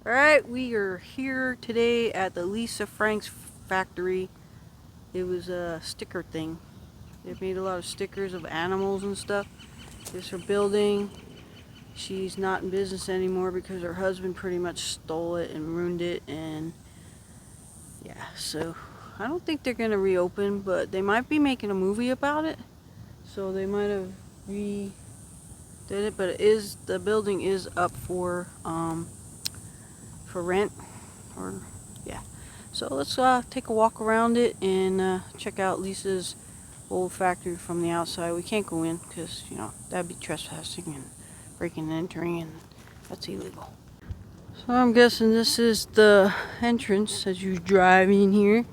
Alright, we are here today at the Lisa Franks factory. It was a sticker thing. They made a lot of stickers of animals and stuff. This is her building. She's not in business anymore because her husband pretty much stole it and ruined it, and yeah, so I don't think they're gonna reopen, but they might be making a movie about it. So they might have redid it, but the building is up for rent, or yeah. So let's take a walk around it and check out Lisa's old factory from the outside. We can't go in because, you know, that'd be trespassing and breaking and entering, and that's illegal. So I'm guessing this is the entrance as you drive in here.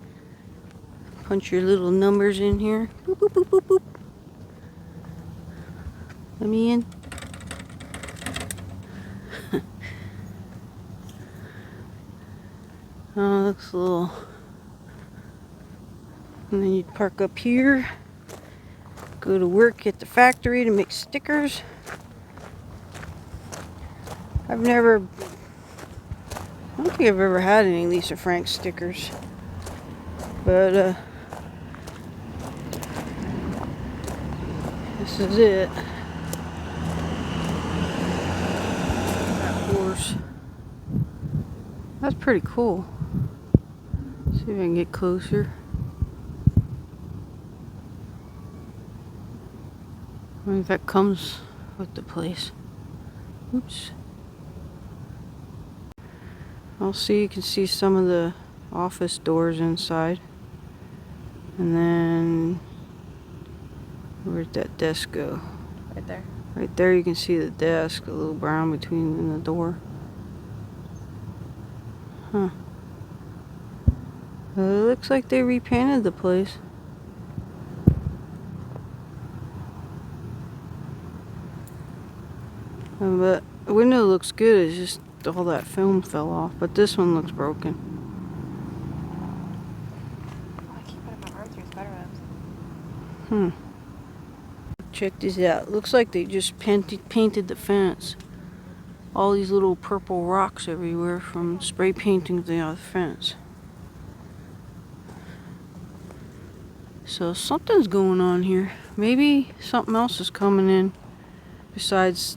Punch your little numbers in here. Boop, boop, boop, boop, boop. Let me in. Oh, looks a little. And then you'd park up here. Go to work at the factory to make stickers. I don't think I've ever had any Lisa Frank stickers. But, this is it. That horse. That's pretty cool. See if I can get closer. I wonder if that comes with the place. Oops. Also, you can see some of the office doors inside. And then, where'd that desk go? Right there. Right there you can see the desk, a little brown between and the door. Huh. It looks like they repainted the place. But the window looks good, it's just all that film fell off. But this one looks broken. Oh, I keep putting my arm through spiderwebs. Check this out. Looks like they just painted the fence. All these little purple rocks everywhere from spray painting the fence. So something's going on here. Maybe something else is coming in besides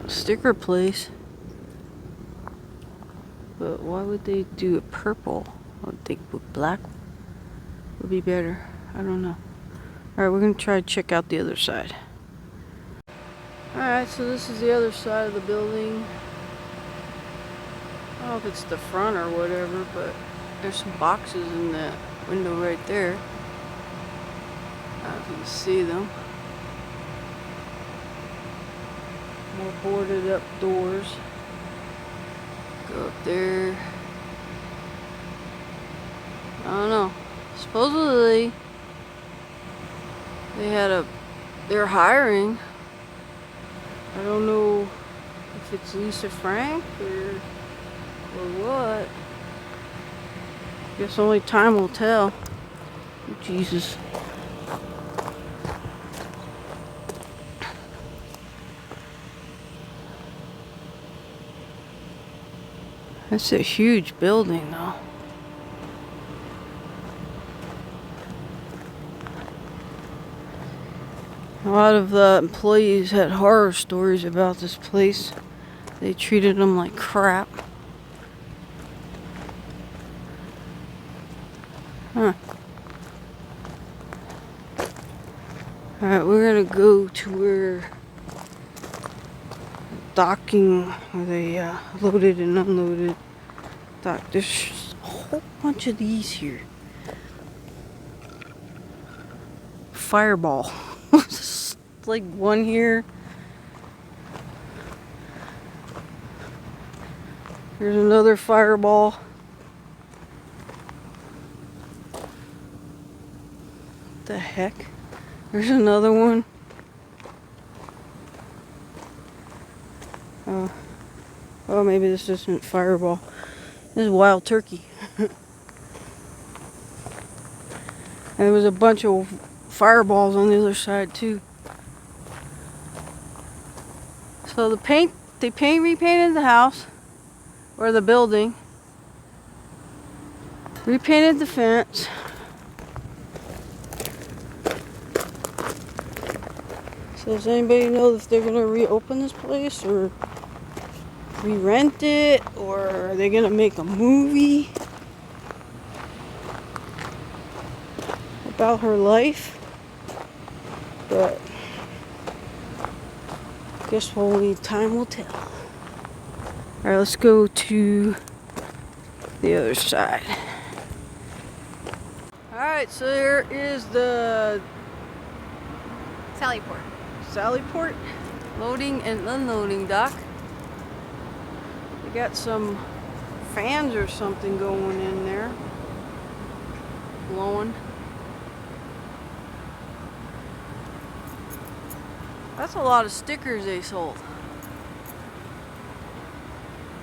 sticker place. But why would they do it purple? I would think black would be better. I don't know. Alright, we're going to try to check out the other side. Alright, so this is the other side of the building. I don't know if it's the front or whatever, but there's some boxes in that window right there. I don't know if you can see them. More boarded up doors. Go up there. I don't know. Supposedly they're hiring. I don't know if it's Lisa Frank or what. Guess only time will tell. Oh, Jesus. That's a huge building, though. A lot of the employees had horror stories about this place. They treated them like crap. Huh. Alright, we're gonna go to where docking, where they loaded and unloaded. There's a whole bunch of these here. Fireball. Like one here. There's another fireball. What the heck? There's another one. Oh, maybe this isn't fireball. This is wild turkey. And there was a bunch of fireballs on the other side too. So they repainted the house. or the building. Repainted the fence. So does anybody know if they're gonna reopen this place or re-rent it, or are they gonna make a movie about her life? But guess only time will tell. Alright, let's go to the other side. Alright, so there is the Sallyport. Sallyport loading and unloading dock. They got some fans or something going in there, blowing. That's a lot of stickers they sold.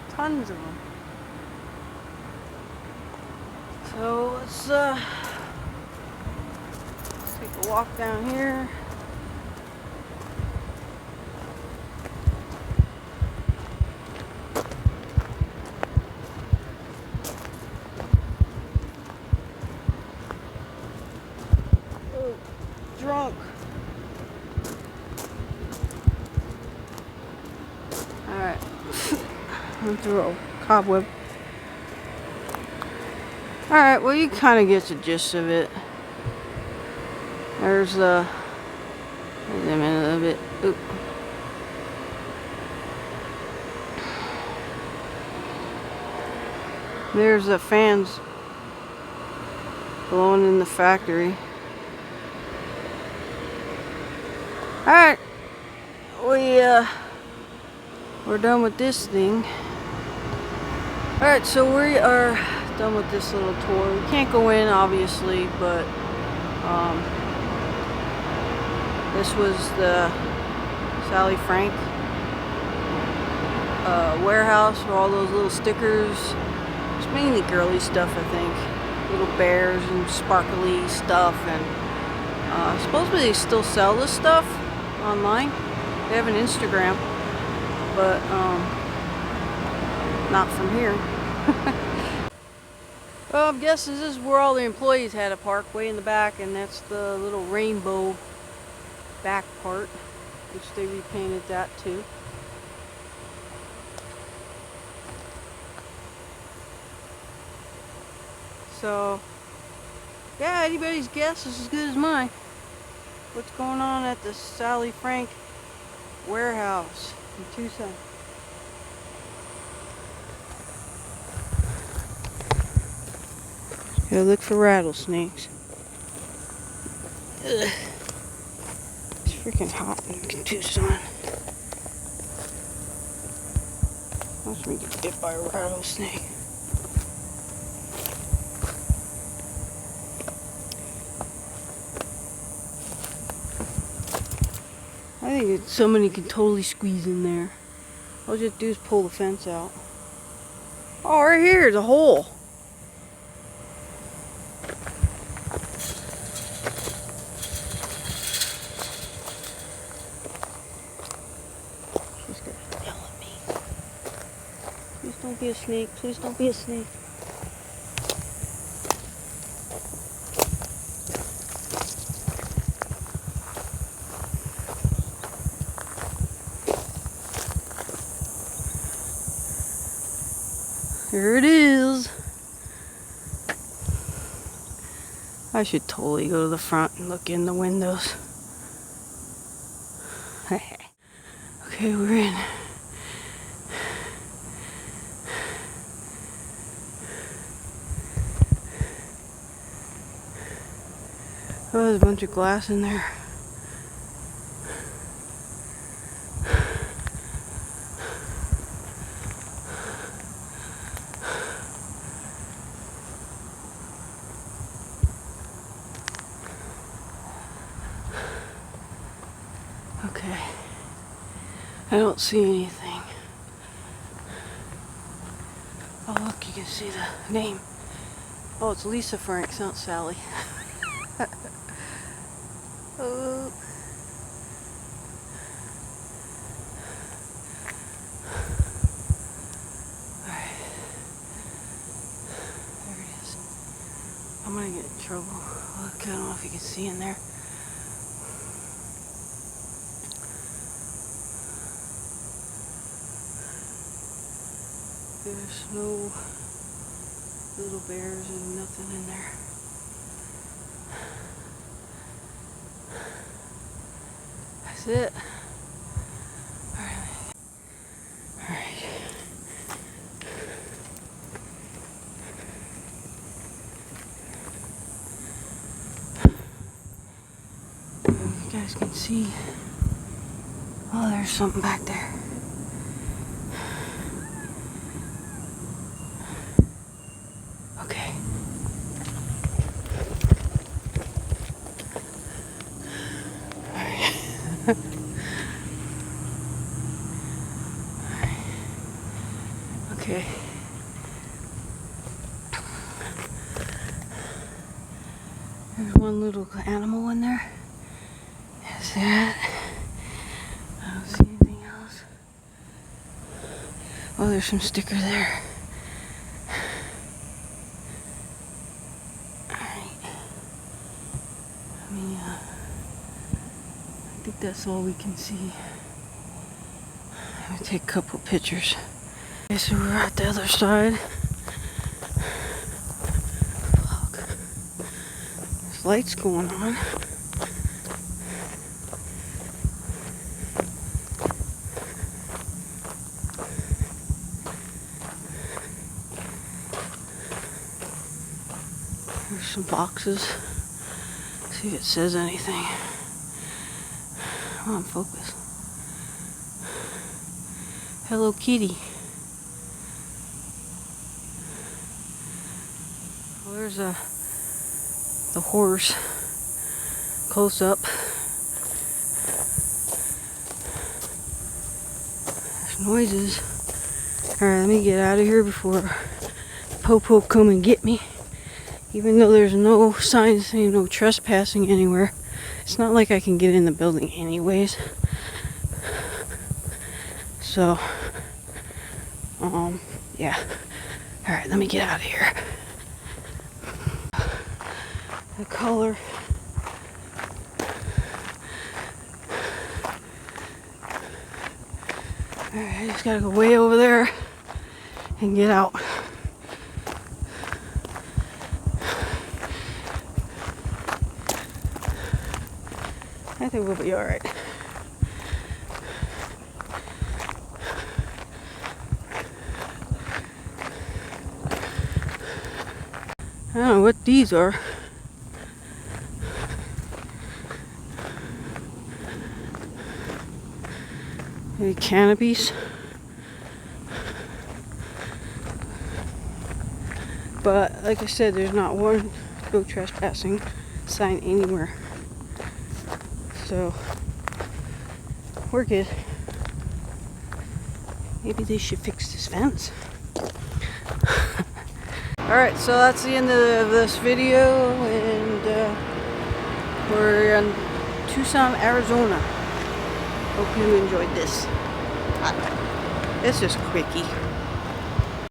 Tons of them. So let's take a walk down here. Oh, drunk. Alright. Went through a cobweb. Alright, well you kind of get the gist of it. There's the... wait a minute, a little bit. Oop. There's the fans blowing in the factory. Alright. We're done with this thing. Alright, so we are done with this little tour. We can't go in, obviously, but this was the Sally Frank warehouse for all those little stickers. It's mainly girly stuff, I think. Little bears and sparkly stuff, and supposedly they still sell this stuff online. They have an Instagram, but not from here. Well, I'm guessing this is where all the employees had a park, way in the back, and that's the little rainbow back part, which they repainted that too. So, yeah, anybody's guess is as good as mine. What's going on at the Sally Frank warehouse in Tucson? Gotta look for rattlesnakes. Ugh. It's freaking hot in Tucson. Watch me get bit by a rattlesnake. I think somebody could totally squeeze in there. All you have to do is pull the fence out. Oh, right here is a hole. She's gonna yell at me. Please don't be a snake. Please don't be a snake. Here it is. I should totally go to the front and look in the windows. Okay, we're in. Oh, there's a bunch of glass in there. Okay. I don't see anything. Oh, look, you can see the name. Oh, it's Lisa Franks, not Sally. Oh. Alright. gonna get in trouble. Look, I don't know if you can see in there. There's no little bears and nothing in there. That's it. Alright. You guys can see. Oh, there's something back there. Okay. Okay. There's one little animal in there. Is that? I don't see anything else. Oh, there's some sticker there. Alright. I think that's all we can see. I'm gonna take a couple pictures. Okay, so we're at the other side. Fuck. There's lights going on. There's some boxes. See if it says anything. Come on, focus. Hello Kitty. Well, there's the horse close up. There's noises. Alright, let me get out of here before Popo come and get me. Even though there's no signs saying no trespassing anywhere, it's not like I can get in the building anyways. So, yeah. Alright, let me get out of here. The color. Alright, I just gotta go way over there and get out. I think we'll be alright. I don't know what these are. Maybe canopies. But like I said, there's not one no trespassing sign anywhere. So we're good. Maybe they should fix this fence. Alright, so that's the end of this video, and we're in Tucson, Arizona. Hope you enjoyed this. It's just quickie.